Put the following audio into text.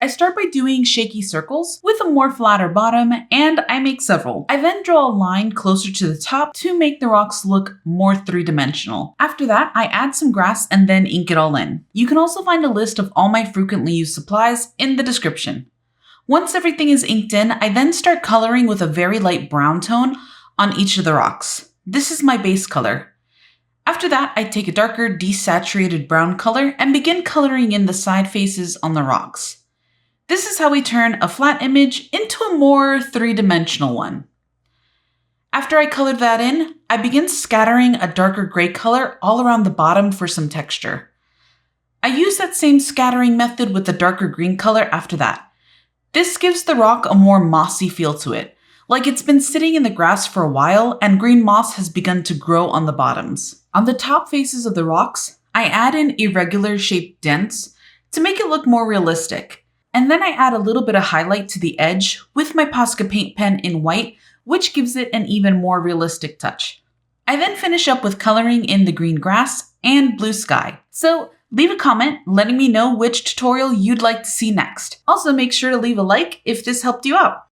I start by doing shaky circles with a more flatter bottom, and I make several. I then draw a line closer to the top to make the rocks look more three-dimensional. After that, I add some grass and then ink it all in. You can also find a list of all my frequently used supplies in the description. Once everything is inked in, I then start coloring with a very light brown tone on each of the rocks. This is my base color. After that, I take a darker desaturated brown color and begin coloring in the side faces on the rocks. This is how we turn a flat image into a more three-dimensional one. After I colored that in, I begin scattering a darker gray color all around the bottom for some texture. I use that same scattering method with the darker green color after that. This gives the rock a more mossy feel to it, like it's been sitting in the grass for a while and green moss has begun to grow on the bottoms. On the top faces of the rocks, I add in irregular shaped dents to make it look more realistic. And then I add a little bit of highlight to the edge with my Posca Paint Pen in white, which gives it an even more realistic touch. I then finish up with coloring in the green grass and blue sky. So leave a comment letting me know which tutorial you'd like to see next. Also make sure to leave a like if this helped you out.